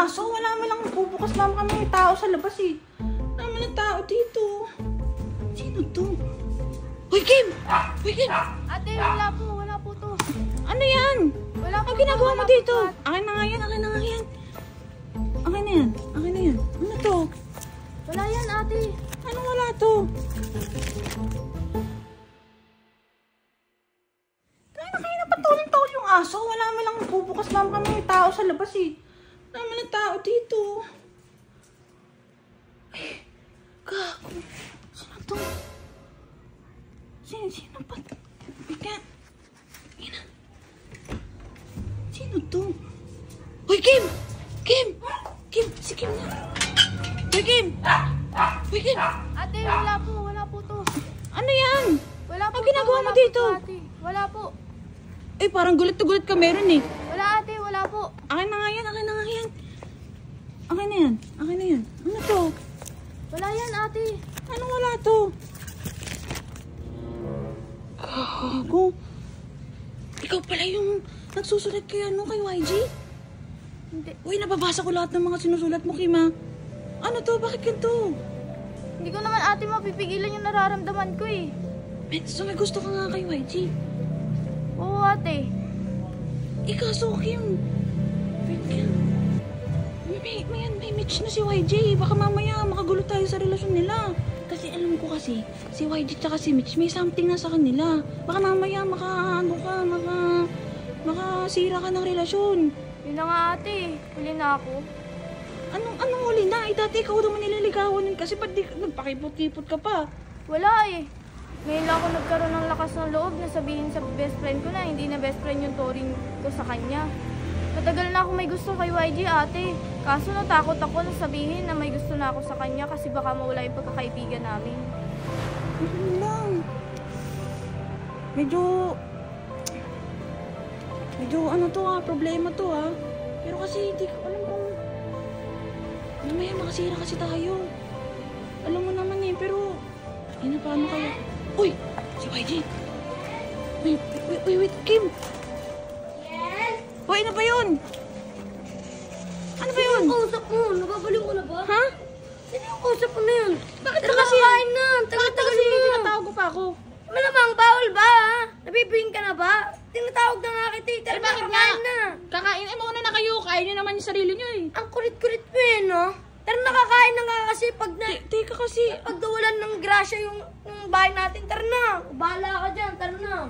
aso. Wala man lang bubukas naman kami may tao sa labas eh. Wala man lang tao dito. Sino to? Hoy, Kim! Hoy, Kim! Ate, wala po to. Ano yan? Wala po. Ang ginagawa mo dito? Akin na nga yan, akin na nga yan. Akin na yan, akin na yan. Ano to? Wala yan, ate. Anong wala to? Kaya na patulong-tawag yung aso. Wala man lang bubukas naman kami may tao sa labas eh. Wala man lang tao dito. Ay, gago. Sino to? Sino pa? Bigyan. Ina. Sino to? Hoy, Kim! Kim! Kim! Si Kim na. Hoy, Kim! Hoy, Kim! Ate, wala po to. Ano yan? Wala po. Ang ginagawa mo dito? Ate, wala po. Eh, parang gulat na gulat ka meron eh. Wala, ate, wala po. Akin na nga yan, akin na nga yan. Akin na yan, akin na yan. Ano to? Wala yan, ate. Anong wala to? Gago. Ikaw pala yung nagsusulat kay kay YG? Hindi. Uy, nababasa ko lahat ng mga sinusulat mo, Kima. Ano to? Bakit ganito? Hindi ko naman, ate, mapipigilan yung nararamdaman ko eh. So may gusto ka nga kay YG? Oo, ate. Ikaso, Kim. May match na si YG. Baka mamaya makagulo tayo sa relasyon nila. Kasi alam ko kasi, si YG tsaka si Mitch may something na sa kanila. Baka mamaya makasira ka ng relasyon. Yun na nga, ate. Huli na ako. Anong huli na? Dati ikaw naman nililigawan nun kasi ba't nagpakipot-kipot ka pa? Wala eh. Ngayon lang ako nagkaroon ng lakas ng loob na sabihin sa best friend ko na hindi na best friend yung turing ko sa kanya. Matagal na ako may gusto kay YG, ate. Kaso natakot ako na sabihin na may gusto na ako sa kanya kasi baka mawala yung pagkakaibigan namin. Ano lang? Medyo ano to problema to Pero kasi hindi ko alam kung mamaya makasira kasi tayo. Alam mo naman eh, pero paano kaya? Uy! Si YG! Wait, Kim! Yes? Uy, ano ba yun? Ano ba yun? Sino yung kausap mo? Nababaliw ko na ba? Ha? Sino yung kausap mo na yun? Bakit Tara kasi? Bakit na? Tagal-tagal mo. Tinatawag ko pa ako. Malamang, bawal ba ha? Nabibing ka na ba? Tinatawag na nga kita. Tara, bakit nga? Kakain muna na kayo. Kain nyo naman yung sarili nyo eh. Ang kulit-kulit mo eh, no? Tara, nakakain na nga kasi pag Teka kasi. pag nawalan ng grasya yung bahay natin. Tara na. Bahala ka dyan. Tara na.